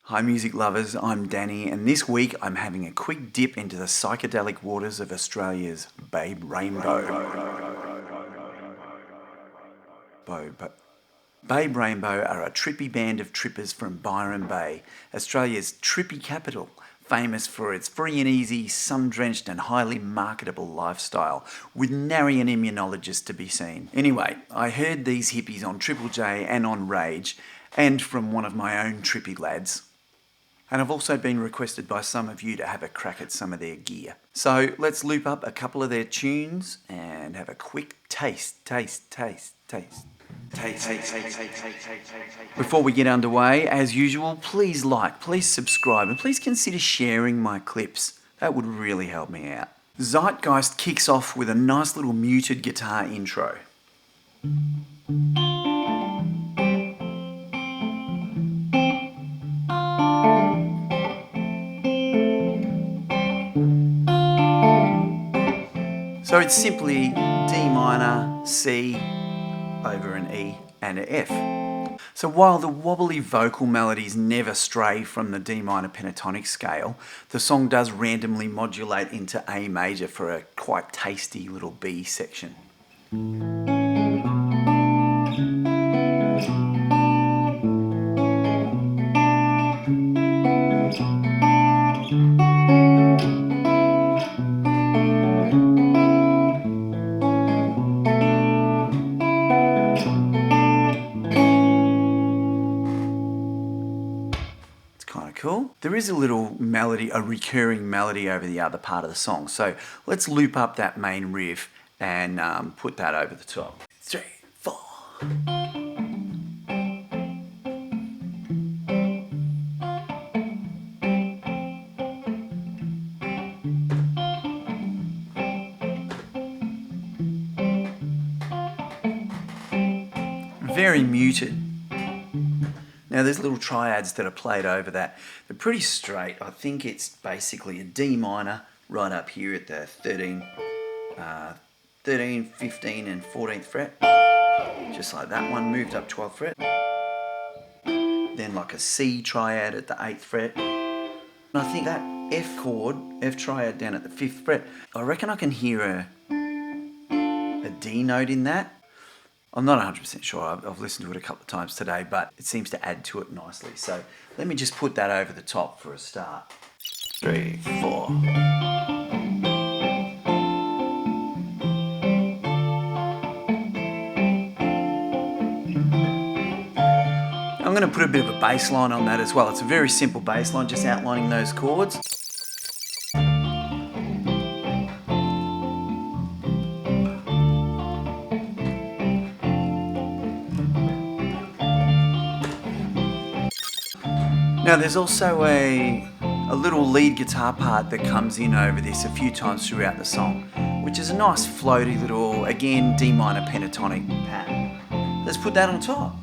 Hi music lovers, I'm Danny, and this week I'm having a quick dip into the psychedelic waters of Australia's Babe Rainbow. Babe Rainbow are a trippy band of trippers from Byron Bay, Australia's trippy capital, famous for its free and easy, sun-drenched and highly marketable lifestyle, with nary an immunologist to be seen. Anyway, I heard these hippies on Triple J and on Rage, and from one of my own trippy lads. And I've also been requested by some of you to have a crack at some of their gear. So let's loop up a couple of their tunes and have a quick taste. Before we get underway, as usual, please like, please subscribe, and please consider sharing my clips. That would really help me out. Zeitgeist kicks off with a nice little muted guitar intro. So it's simply D minor, C, over an E and an F. So while the wobbly vocal melodies never stray from the D minor pentatonic scale, the song does randomly modulate into A major for a quite tasty little B section. Cool. There is a little melody, a recurring melody over the other part of the song. So let's loop up that main riff and put that over the top. 3, 4. Very muted. Now there's little triads that are played over that. They're pretty straight. I think it's basically a D minor right up here at the 13, 15 and 14th fret. Just like that one, moved up 12th fret. Then like a C triad at the 8th fret. And I think that F chord, F triad down at the 5th fret, I reckon I can hear a D note in that. I'm not 100% sure, I've listened to it a couple of times today, but it seems to add to it nicely. So let me just put that over the top for a start. 3, 4. I'm going to put a bit of a bass line on that as well. It's a very simple bass line, just outlining those chords. Now there's also a little lead guitar part that comes in over this a few times throughout the song, which is a nice floaty little, again, D minor pentatonic pattern. Let's put that on top.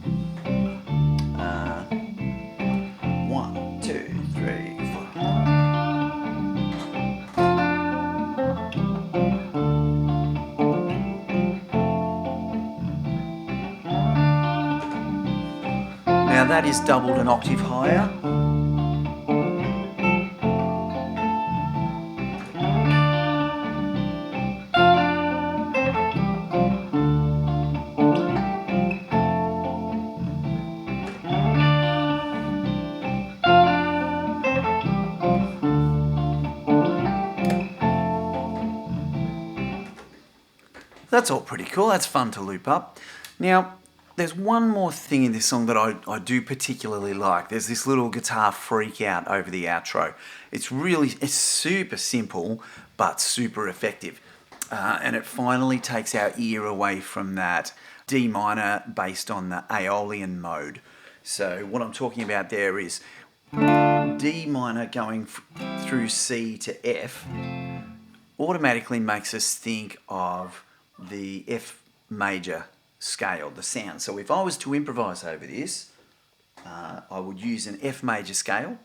1, 2, 3, 4. Now that is doubled an octave higher. That's all pretty cool, that's fun to loop up. Now, there's one more thing in this song that I do particularly like. There's this little guitar freak out over the outro. It's super simple, but super effective. And it finally takes our ear away from that D minor based on the Aeolian mode. So what I'm talking about there is D minor going through C to F automatically makes us think of the F major scale, the sound. So if I was to improvise over this, I would use an F major scale.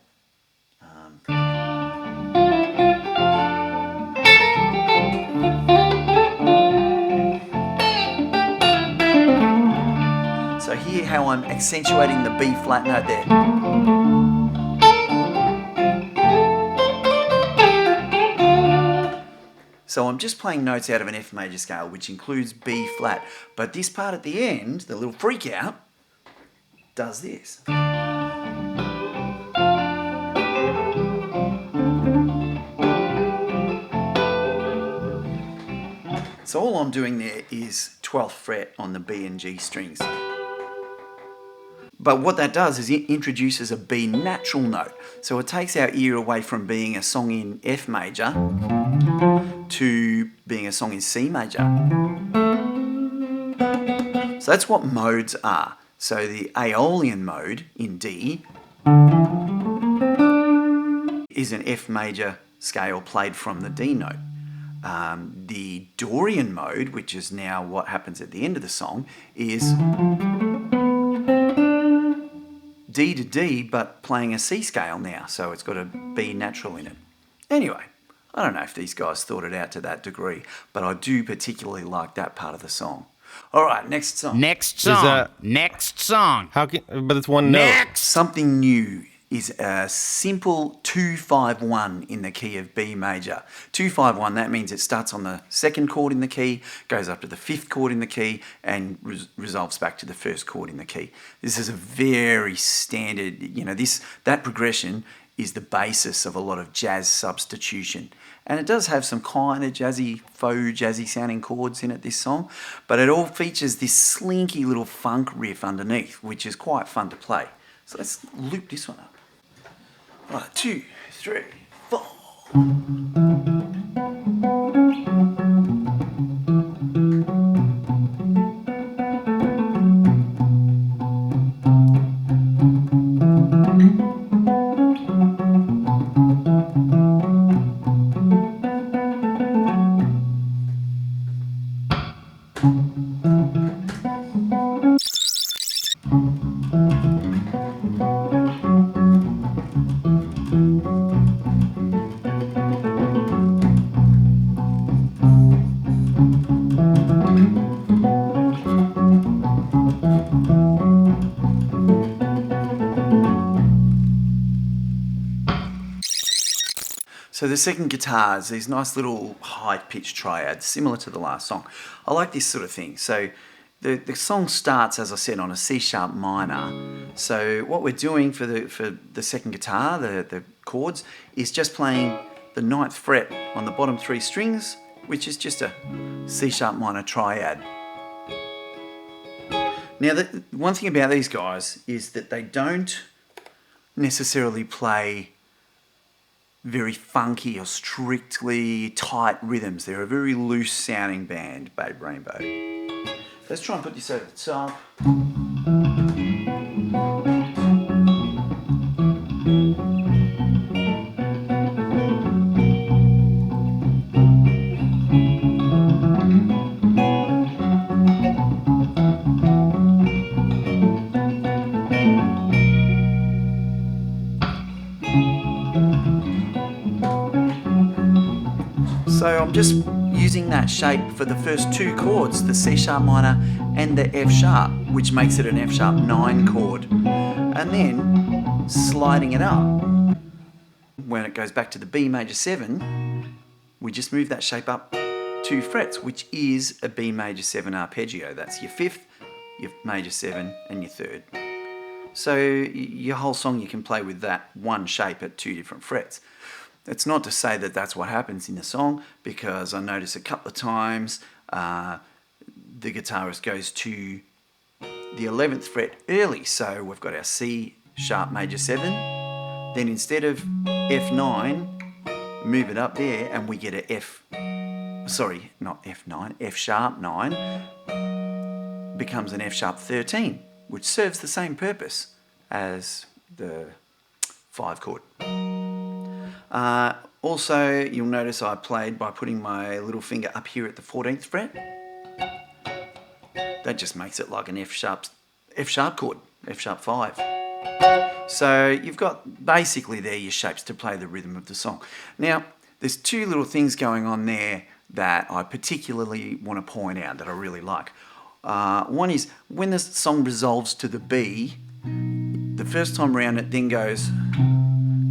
So hear how I'm accentuating the B flat note there. So I'm just playing notes out of an F major scale, which includes B flat. But this part at the end, the little freak out, does this. So all I'm doing there is 12th fret on the B and G strings. But what that does is it introduces a B natural note. So it takes our ear away from being a song in F major to being a song in C major. So that's what modes are. So the Aeolian mode in D is an F major scale played from the D note. The Dorian mode, which is now what happens at the end of the song, is D to D, but playing a C scale now, so it's got a B natural in it. Anyway, I don't know if these guys thought it out to that degree, but I do particularly like that part of the song. All right, next song. Next song. Next song. But it's one note. Something new is a simple 2-5-1 in the key of B major. 2-5-1, that means it starts on the second chord in the key, goes up to the fifth chord in the key, and resolves back to the first chord in the key. This is a very standard, that progression is the basis of a lot of jazz substitution. And it does have some kind of jazzy, faux jazzy sounding chords in it, this song, but it all features this slinky little funk riff underneath, which is quite fun to play. So let's loop this one up. Right, 2, 3, 4. So the second guitar is these nice little high-pitched triads, similar to the last song. I like this sort of thing. So the song starts, as I said, on a C-sharp minor. So what we're doing for the second guitar, the chords, is just playing the 9th fret on the bottom 3 strings, which is just a C-sharp minor triad. Now, the one thing about these guys is that they don't necessarily play very funky or strictly tight rhythms. They're a very loose sounding band, Babe Rainbow. Let's try and put this over the top. So I'm just using that shape for the first 2 chords, the C sharp minor and the F sharp, which makes it an F sharp 9 chord. And then sliding it up. When it goes back to the B major 7, we just move that shape up 2 frets, which is a B major 7 arpeggio. That's your 5th, your major 7 and your 3rd. So your whole song you can play with that one shape at 2 different frets. It's not to say that that's what happens in the song, because I notice a couple of times the guitarist goes to the 11th fret early. So we've got our C sharp major 7, then instead of F9, move it up there and we get a F sharp 9 becomes an F sharp 13, which serves the same purpose as the 5 chord. Also, you'll notice I played by putting my little finger up here at the 14th fret. That just makes it like an F sharp chord, F sharp 5. So you've got basically there your shapes to play the rhythm of the song. Now, there's 2 little things going on there that I particularly want to point out that I really like. One is when the song resolves to the B, the first time around it then goes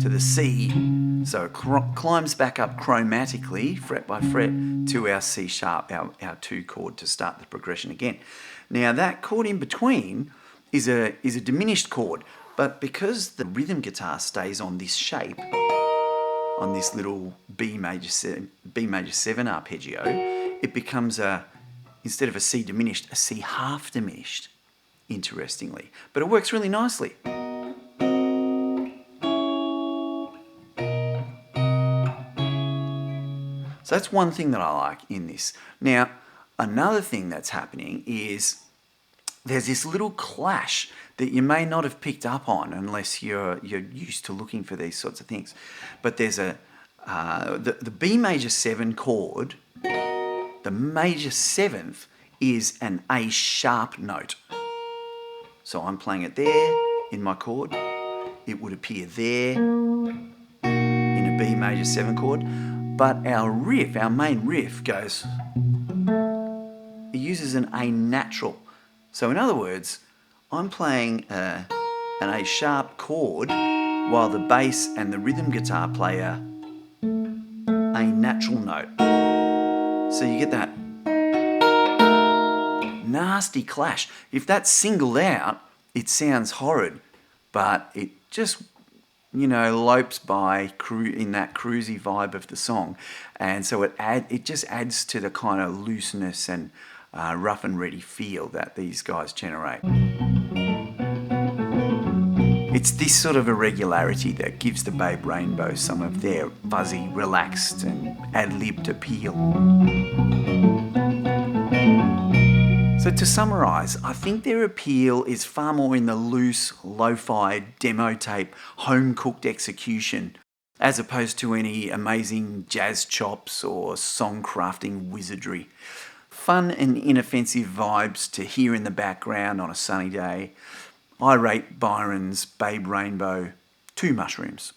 to the C. So it climbs back up chromatically, fret by fret, to our C sharp, our 2 chord to start the progression again. Now that chord in between is a diminished chord, but because the rhythm guitar stays on this shape, on this little B major 7 arpeggio, it becomes instead of a C diminished, a C half diminished, interestingly. But it works really nicely. So that's one thing that I like in this. Now, another thing that's happening is there's this little clash that you may not have picked up on unless you're used to looking for these sorts of things. But there's the B major 7 chord, the major 7th is an A sharp note. So I'm playing it there in my chord. It would appear there in a B major 7 chord. But our main riff goes, it uses an A natural. So in other words, I'm playing an A sharp chord while the bass and the rhythm guitar play a natural note. So you get that nasty clash. If that's singled out, it sounds horrid, but it just, lopes by in that cruisy vibe of the song. And so it just adds to the kind of looseness and rough and ready feel that these guys generate. It's this sort of irregularity that gives the Babe Rainbow some of their fuzzy, relaxed and ad-libbed appeal. So to summarise, I think their appeal is far more in the loose, lo-fi, demo tape, home-cooked execution, as opposed to any amazing jazz chops or song-crafting wizardry. Fun and inoffensive vibes to hear in the background on a sunny day. I rate Byron's Babe Rainbow 2 mushrooms.